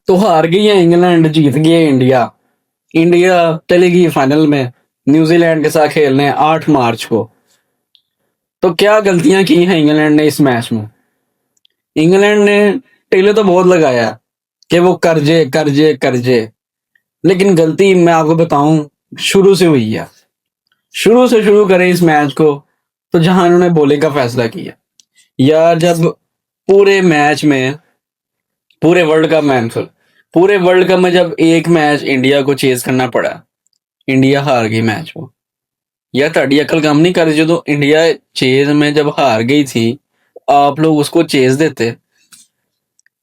तो हार गई है इंग्लैंड, जीत गई है इंडिया। इंडिया चली गई फाइनल में न्यूजीलैंड के साथ खेलने 8 मार्च को। तो क्या गलतियां की हैं इंग्लैंड ने इस मैच में? इंग्लैंड ने टेले तो बहुत लगाया कि वो करजे करजे करजे, लेकिन गलती मैं आपको बताऊं शुरू से हुई है। शुरू से शुरू करें इस मैच को, तो जहां इन्होंने बॉलिंग का फैसला किया यार, जब पूरे मैच में, पूरे वर्ल्ड कप में, पूरे वर्ल्ड कप में जब एक मैच इंडिया को चेज करना पड़ा, इंडिया हार गई मैच वो। यार ਤੁਹਾਡੀ अकल काम नहीं कर रही? जो तो इंडिया चेज में जब हार गई थी, आप लोग उसको चेज देते,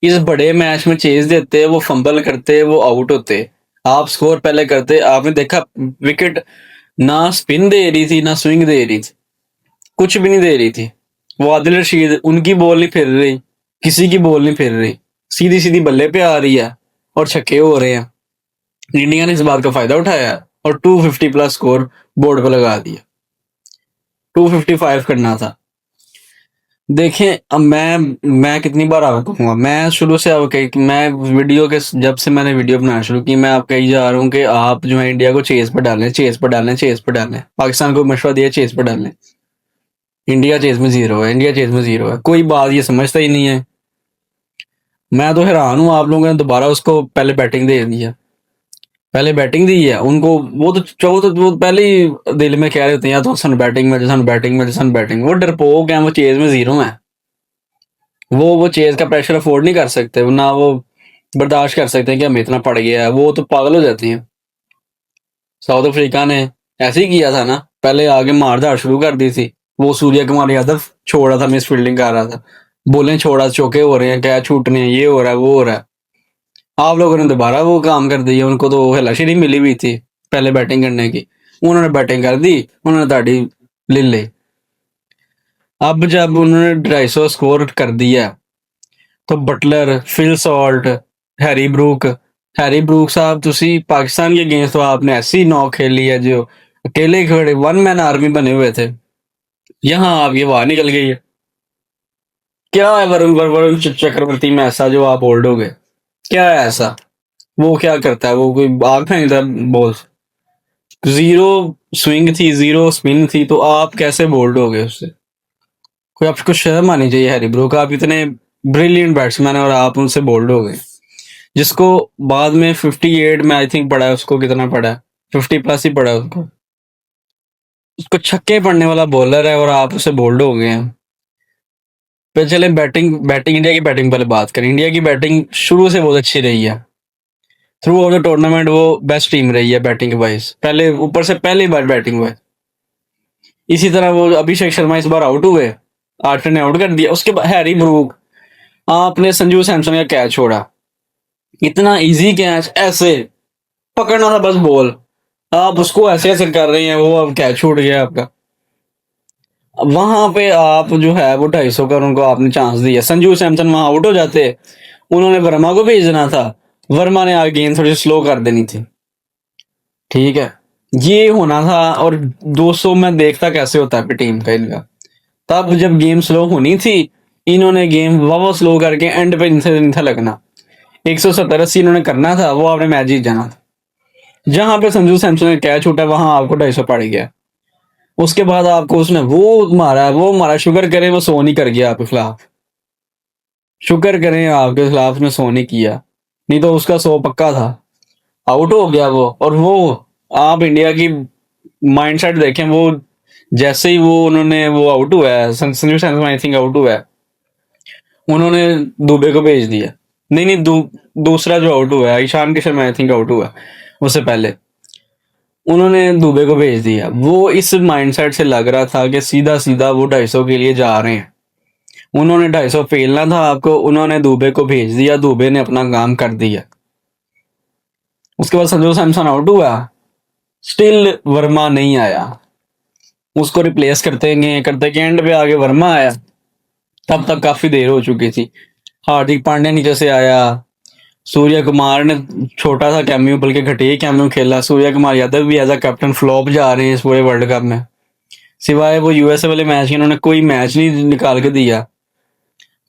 इस बड़े मैच में चेज देते, वो फंबल करते, वो आउट होते, आप स्कोर पहले करते। आपने देखा विकेट ना स्पिन दे रही थी ना स्विंग दे रही थी, कुछ भी नहीं दे रही थी। वो आदिल रशीद, उनकी बॉल नहीं फिर रही, किसी की बॉल नहीं फिर रही, सीधी सीधी बल्ले पे आ रही है और छक्के हो रहे हैं। इंडिया ने इस बात का फायदा उठाया और 250 प्लस स्कोर बोर्ड पर लगा दिया। 255 करना था। देखें अब मैं कितनी बार आपको कहूंगा, मैं शुरू से आप कही कि मैं वीडियो के, जब से मैंने वीडियो बनाना शुरू की, मैं आप कही जा रहा हूँ कि आप जो है इंडिया को चेस पर डालें, चेस पर डालें, चेस पर डालें। पाकिस्तान को मशवरा दिया चेस पर डालें। इंडिया चेस में जीरो है, इंडिया चेस में जीरो है, कोई बात ये समझता ही नहीं है। मैं तो हैरान हूँ, आप लोगों ने दोबारा उसको पहले बैटिंग दे दिया, पहले बैटिंग दी है उनको। वो पहले ही दिल में कह रहे होते हैं या तो सन बैटिंग में, सन बैटिंग में, सन बैटिंग। वो डरपोक है, वो चेज में जीरो है। वो चेज का प्रेशर अफोर्ड नहीं कर सकते, ना वो बर्दाश्त कर सकते हैं कि हमें इतना पड़ गया है। वो तो पागल हो जाती हैं। साउथ अफ्रीका ने ऐसे ही किया था ना, पहले आगे मारधाड़ शुरू कर दी थी। वो सूर्य कुमार यादव छोड़ा था, मिस फील्डिंग कर रहा था, बोले छोड़ा, चौके हो रहे हैं, क्या छूटने हैं, ये हो रहा है, वो हो रहा है। आप लोगों ने दोबारा वो काम कर दिया। उनको तो हिलाशी मिली हुई थी पहले बैटिंग करने की, उन्होंने बैटिंग कर दी, उन्होंने ताड़ी ले ली। अब जब उन्होंने 250 स्कोर कर दिया, तो Butler, Phil Salt, Harry Brook, Harry Brook साहब, तुसी पाकिस्तान के अगेंस्ट तो आपने ऐसी नॉक खेली है जो अकेले खड़े वन मैन आर्मी बने हुए थे, यहाँ आप ये बाहर निकल गई है। क्या है वरुण वरुण चक्रवर्ती में ऐसा जो आप होल्ड हो गए? क्या है ऐसा? वो क्या करता है? वो कोई आग फेंकता है बॉल? जीरो स्विंग थी, जीरो स्पिन थी, तो आप कैसे बोल्ड हो गए उससे? कोई आपको शर्म आनी चाहिए हैरी ब्रूक। आप इतने ब्रिलियंट बैट्समैन है और आप उनसे बोल्ड हो गए, जिसको बाद में 58 में आई थिंक पड़ा है, उसको कितना पड़ा है, 50 प्लस ही पड़ा है उसको। उसको छक्के पड़ने वाला बॉलर है और आप उससे बोल्ड हो गए हैं। फिर चले बैटिंग, इंडिया की बैटिंग पहले बात करें। इंडिया की बैटिंग शुरू से बहुत अच्छी रही है, थ्रू आउट द टूर्नामेंट वो बेस्ट टीम रही है बैटिंग वाइज। पहले ऊपर से पहली बार बैटिंग वाइज। इसी तरह वो अभिषेक शर्मा इस बार आउट हुए, आर्टर ने आउट कर दिया। उसके बाद हैरी ब्रूक, आपने संजू सैमसन का कैच छोड़ा, इतना इजी कैच, ऐसे पकड़ना था बस बॉल, आप उसको ऐसे ऐसे कर रहे हैं, वो अब कैच छूट गया आपका। वहां पे आप जो है वो 250 का उनको आपने चांस दिया। संजू सैमसन वहां आउट हो जाते, उन्होंने वर्मा को भेज देना था, वर्मा ने आगे गेंद थोड़ी स्लो कर देनी थी। ठीक है, ये होना था। और 200 में देखता कैसे होता है टीम का इनका। तब जब गेम स्लो होनी थी, इन्होंने गेम वावा स्लो करके एंड पे इनसे नहीं था लगना। 170-80 इन्होंने करना था, वो आपने मैच जीत जाना था। जहां पे संजू सैमसन ने कैच उठा, वहां आपको 250 पड़ गया। उसके बाद आपको उसने वो मारा, शुक्र करें वो सो नहीं कर गया आपके खिलाफ, शुक्र करें आपके खिलाफ ने सो नहीं किया, नहीं तो उसका 100 पक्का था। आउट हो गया वो। और वो आप इंडिया की माइंडसेट देखें, वो जैसे ही वो उन्होंने वो आउट हुआ है, संजू सैमसन आई थिंक आउट हुआ है, उन्होंने दुबे को भेज दिया। नहीं नहीं, दूसरा जो आउट हुआ है Ishan Kishan I think out हुआ, उससे पहले उन्होंने दुबे को भेज दिया। वो इस माइंडसेट से लग रहा था कि सीधा सीधा वो 250 के लिए जा रहे हैं। उन्होंने 250 फेलना था आपको, उन्होंने दुबे को भेज दिया, दुबे ने अपना काम कर दिया। उसके बाद संजू सैमसन आउट हुआ, स्टिल वर्मा नहीं आया, उसको रिप्लेस करते गए एंड पे आगे वर्मा आया। तब तक काफी देर हो चुकी थी। हार्दिक पांड्या नीचे से आया, सूर्य कुमार ने छोटा सा कैमियो, बल्कि घटिया कैमियो खेला। सूर्य कुमार यादव भी एज अ कैप्टन फ्लॉप जा रहे हैं इस पूरे वर्ल्ड कप में, सिवाय वो यूएसए वाले मैच के इन्होंने कोई मैच नहीं निकाल के दिया।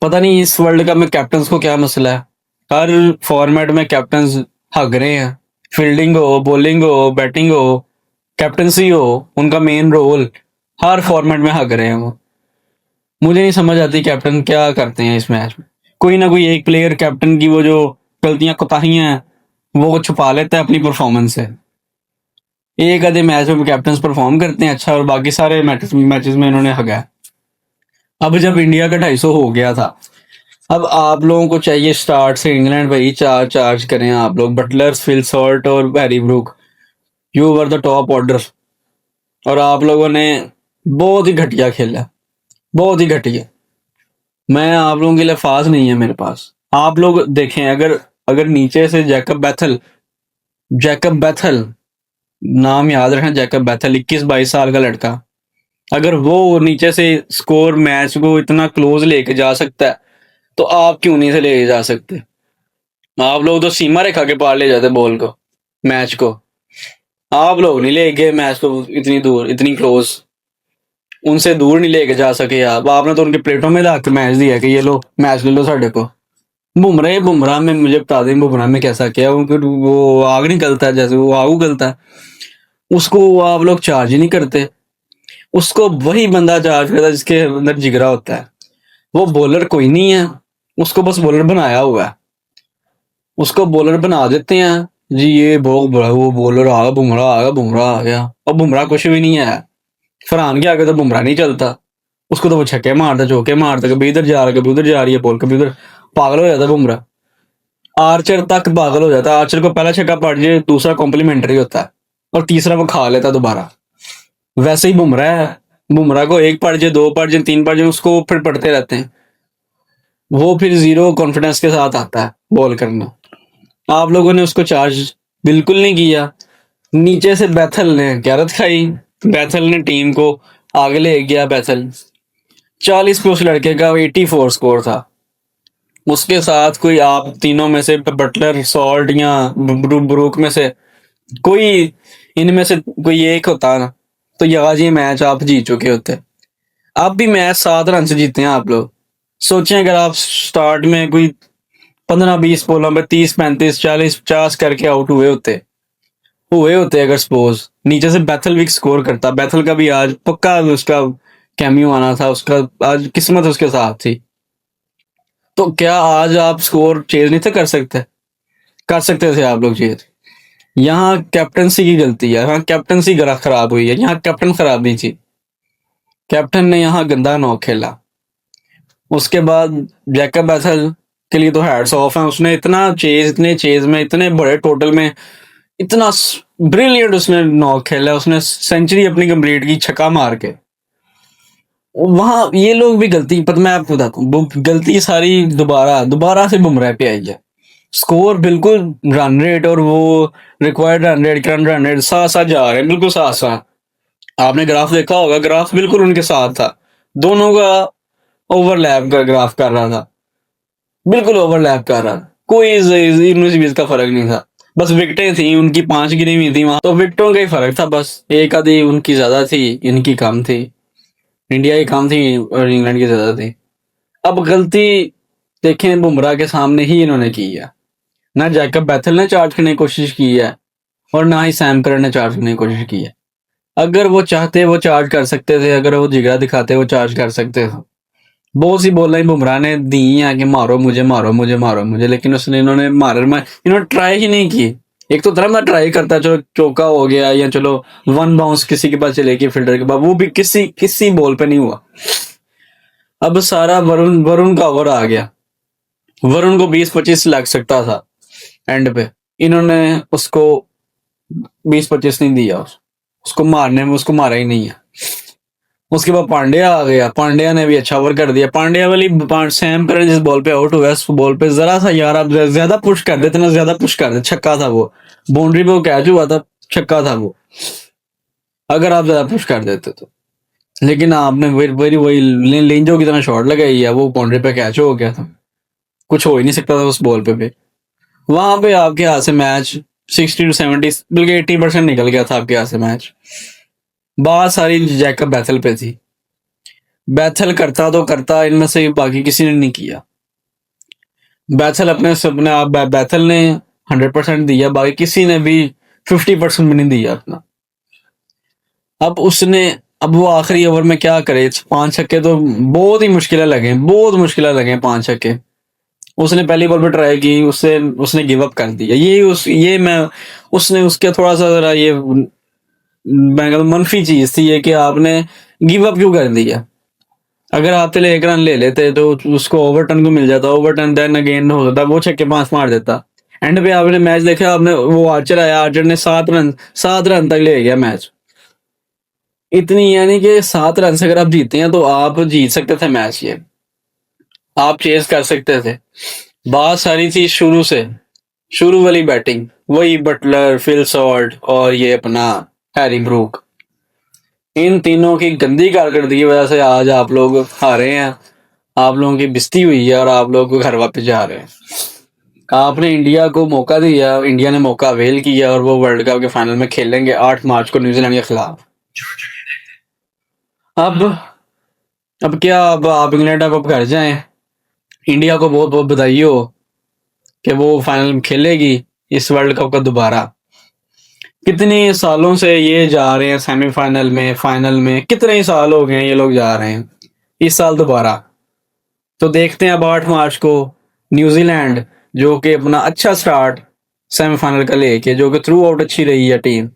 पता नहीं इस वर्ल्ड कप में कैप्टन को क्या मसला है। हर फॉर्मेट में कैप्टन हग रहे हैं, फील्डिंग हो, बॉलिंग हो, बैटिंग हो, कैप्टनसी हो, उनका मेन रोल हर फॉर्मेट में हग रहे हैं वो। मुझे नहीं समझ आती कैप्टन क्या करते हैं इस मैच में। कोई ना कोई एक प्लेयर कैप्टन की वो जो गलतियां कोताहियां हैं वो छुपा लेता है अपनी परफॉर्मेंस से। एक आधे मैच में कैप्टन परफॉर्म करते हैं अच्छा, और बाकी सारे मैचेस में इन्होंने हगा है। अब जब इंडिया का 250 हो गया था, अब आप लोगों को चाहिए स्टार्ट से इंग्लैंड भाई चार चार्ज करें आप लोग, बटलर, फिल सॉल्ट और Harry Brook, you were the top order. और आप लोगों ने बहुत ही घटिया खेला, बहुत ही घटिया। मैं आप लोगों के लिए अल्फाज नहीं है मेरे पास। आप लोग देखें, अगर अगर नीचे से जैकब बैथल नाम याद रखना, जैकब बैथल 21-22 साल का लड़का, अगर वो नीचे से स्कोर मैच को इतना क्लोज लेके जा सकता है तो आप क्यों नहीं से ले जा सकते। आप लोग तो सीमा रेखा के पार ले जाते बॉल को, मैच को। आप लोग नहीं ले गए मैच को इतनी दूर, इतनी क्लोज, उनसे दूर नहीं लेके जा सके आप। आपने तो उनके प्लेटों में ला के मैच दिया कि ये लो मैच ले लो साढ़े को। बुमराह में मुझे बता दें, बुमराह में कैसा किया, वो आग निकलता है जैसे वो आग उगलता है, उसको आप लोग चार्ज ही नहीं करते। उसको वही बंदा चार्ज करता है जिसके अंदर जिगरा होता है। वो बॉलर कोई नहीं है, उसको बस बॉलर बनाया हुआ है। उसको बॉलर बना देते हैं जी, ये बहुत बड़ा वो बॉलर आ गया, बुमराह आ गया। और बुमराह कुछ भी नहीं है। फरहान के आगे तो बुमराह नहीं चलता, उसको तो वो छक्के मारता, चौके मारता, कभी इधर जा रहा, कभी उधर जा रही है बॉल, कभी उधर। पागल हो जाता बुमराह। आर्चर तक पागल हो जाता है। आर्चर को पहला छक्का पड़ जाए, दूसरा कॉम्प्लीमेंट्री होता है, और तीसरा वो खा लेता दोबारा। वैसे ही बुमराह है, बुमराह को एक पड़ जाए, दो पड़ जाए, तीन पड़ जाए, उसको फिर पढ़ते रहते हैं। वो फिर जीरो कॉन्फिडेंस के साथ आता है बॉल करना। आप लोगों ने उसको चार्ज बिल्कुल नहीं किया। नीचे से बैथल ने गैरत खाई, बैथल ने टीम को आगे ले गया। बैथल 40 पे उस लड़के का 84 स्कोर था। उसके साथ कोई आप तीनों में से, बटलर, सॉल्ट या ब्रूक में से कोई, इनमें से कोई एक होता ना, तो ये आज ये मैच आप जीत चुके होते। आप भी मैच 7 रन से जीते हैं आप लोग। सोचें अगर आप स्टार्ट में कोई 15-20 बॉलों में 30-35-40-50 करके आउट हुए होते अगर सपोज नीचे से बैथल भी स्कोर करता, बैथल का भी आज पक्का उसका कैमियो आना था, उसका आज किस्मत उसके साथ थी। तो क्या आज आप स्कोर चेज नहीं थे कर सकते थे आप लोग चेज। यहाँ कैप्टनसी की गलती है, यहाँ कैप्टनसी खराब हुई है, यहाँ कैप्टन खराब नहीं थी। कैप्टन ने यहाँ गंदा नॉक खेला। उसके बाद जैकब बैथल के लिए तो हैट्स ऑफ है, उसने इतने चेज में, इतने बड़े टोटल में, इतना ब्रिलियंट उसने नॉक खेला। उसने सेंचुरी अपनी कंप्लीट की छक्का मार के। वहां ये लोग भी गलती, पर मैं आपको बताता हूँ गलती सारी दोबारा दोबारा से बुमराह पे आई है। स्कोर बिल्कुल रन रेट और वो रिक्वायर्ड रन रेट साथ साथ जा रहे हैं, बिल्कुल साथ साथ। आपने ग्राफ देखा होगा, ग्राफ बिल्कुल उनके साथ था। दोनों का ओवरलैप का ग्राफ कर रहा था, बिल्कुल ओवरलैप कर रहा था। कोई इनमें से बीस का फर्क नहीं था। बस विकेटें थी उनकी 5 गिरी हुई थी वहां, तो विकेटों का ही फर्क था बस। एक आधी उनकी ज्यादा थी, इनकी कम थी। इंडिया की कम थी और इंग्लैंड की ज्यादा थी। अब गलती देखें बुमराह के सामने ही इन्होंने की है। ना जैकब बैथल ने चार्ज करने की कोशिश की है, और ना ही सैम करन ने चार्ज करने की कोशिश की है। अगर वो चाहते वो चार्ज कर सकते थे, अगर वो जिगरा दिखाते वो चार्ज कर सकते थे। बहुत सी बॉलें बुमराह ने दी हैं कि मारो मुझे, मारो मुझे, मारो मुझे, लेकिन इन्होंने इन्होंने ट्राई ही नहीं की। एक तो तरह मैं ट्राई करता, चलो चौका हो गया, या चलो वन बाउंस किसी के पास चले गई फील्डर के पास, वो भी किसी किसी बॉल पे नहीं हुआ। अब सारा वरुण का ओवर आ गया। वरुण को 20-25 लग सकता था एंड पे, इन्होंने उसको 20-25 नहीं दिया। उसको मारने में उसको मारा ही नहीं है। उसके बाद पांड्या आ गया, पांड्या ने भी अच्छा ओवर कर दिया। पांड्या वाली सैम करन जिस बॉल पे आउट हुआ, उस बॉल पे जरा सा यार आप ज्यादा पुश कर देते ना, ज्यादा पुश कर देते, छक्का था वो। बाउंड्री पे वो कैच हुआ था, छक्का था वो, अगर आप ज्यादा पुश कर देते तो। लेकिन आपने वही वही लेंजो की तरह शॉट लगाई है, वो बाउंड्री पे कैच हो गया था। कुछ हो ही नहीं सकता था उस बॉल पे। वहां पे आपके हाथ से मैच 60-70 बल्कि 80% निकल गया था आपके हाथ से मैच। बात सारी जैकब बैथल पे थी। बैथल करता तो करता, इनमें से बाकी किसी ने नहीं किया। बैथल अपने आप बैथल ने 100% दिया, बाकी किसी ने भी 50% भी नहीं दिया अपना। अब उसने अब वो आखिरी ओवर में क्या करे, 5 छक्के तो बहुत ही मुश्किल लगे, बहुत मुश्किल लगे 5 छक्के। उसने पहली बॉल पे ट्राई की, उससे उसने गिव अप कर दिया। ये मैं उसने उसके थोड़ा सा जरा ये मैं कहता हूँ मनफी चीज थी ये कि आपने गिव अप क्यों कर दिया। अगर आप पहले 1 रन ले लेते तो उसको ओवरटर्न को मिल जाता, ओवरटर्न देन अगेन हो जाता, वो छक्के 5 मार देता। एंड पे आपने मैच देखा, आपने वो आर्चर आया, आर्चर ने 7 रन तक ले गया मैच। इतनी यानी कि 7 रन से अगर आप जीते हैं तो आप जीत सकते थे मैच, ये आप चेस कर सकते थे। बात सारी थी शुरू से, शुरू वाली बैटिंग, वही बटलर, फिल सॉल्ट और ये अपना हैरी ब्रूक, इन तीनों की गंदी कारकर्दगी की वजह से आज आप लोग हारे हैं। आप लोगों की बिस्ती हुई है और आप लोग को घर वापस जा रहे हैं। आपने इंडिया को मौका दिया, इंडिया ने मौका अवेल किया और वो वर्ल्ड कप के फाइनल में खेलेंगे 8 मार्च को न्यूजीलैंड के खिलाफ। अब अब क्या, अब आप इंग्लैंड अब घर जाएं। इंडिया को बहुत बहुत बधाई हो कि वो फाइनल खेलेगी इस वर्ल्ड कप का दोबारा। कितने सालों से ये जा रहे हैं सेमीफाइनल में, फाइनल में, कितने ही साल हो गए हैं ये लोग जा रहे हैं, इस साल दोबारा। तो देखते हैं अब 8 मार्च को न्यूजीलैंड, जो कि अपना अच्छा स्टार्ट सेमीफाइनल का लेके, जो कि थ्रू आउट अच्छी रही है टीम,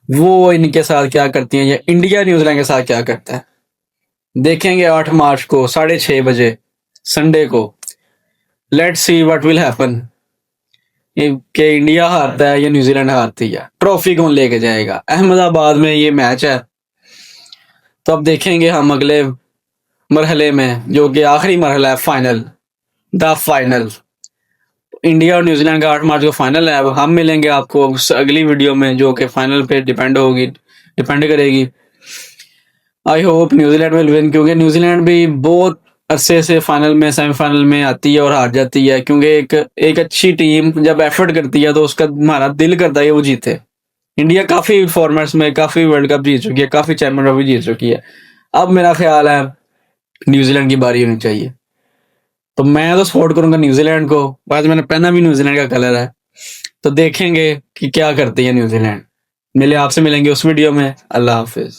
वो इनके साथ क्या करती है, या इंडिया न्यूजीलैंड के साथ क्या करता है। देखेंगे 8 मार्च को 6:30 बजे संडे को। Let's see what will happen, कि इंडिया हारता है या न्यूजीलैंड हारती है, ट्रॉफी कौन लेके जाएगा। अहमदाबाद में ये मैच है, तो अब देखेंगे हम अगले मरहले में, जो कि आखिरी मरहला है, फाइनल, द फाइनल। इंडिया और न्यूजीलैंड का 8 मार्च को फाइनल है। अब हम मिलेंगे आपको अगली वीडियो में, जो कि फाइनल पे डिपेंड करेगी। I hope New Zealand will win, क्योंकि न्यूजीलैंड भी बहुत अरसे से फाइनल में, सेमीफाइनल में आती है और हार जाती है, क्योंकि एक अच्छी टीम जब एफर्ट करती है तो उसका हमारा दिल करता है वो जीते। इंडिया काफी फॉर्मेट्स में काफी वर्ल्ड कप जीत चुकी है, काफी चैंपियन ट्रॉफी जीत चुकी है। अब मेरा ख्याल है न्यूजीलैंड की बारी होनी चाहिए, तो मैं तो सपोर्ट करूंगा न्यूजीलैंड को। आज मैंने पहना भी न्यूजीलैंड का कलर है, तो देखेंगे कि क्या करती है न्यूजीलैंड। आपसे मिलेंगे उस वीडियो में। अल्लाह हाफिज।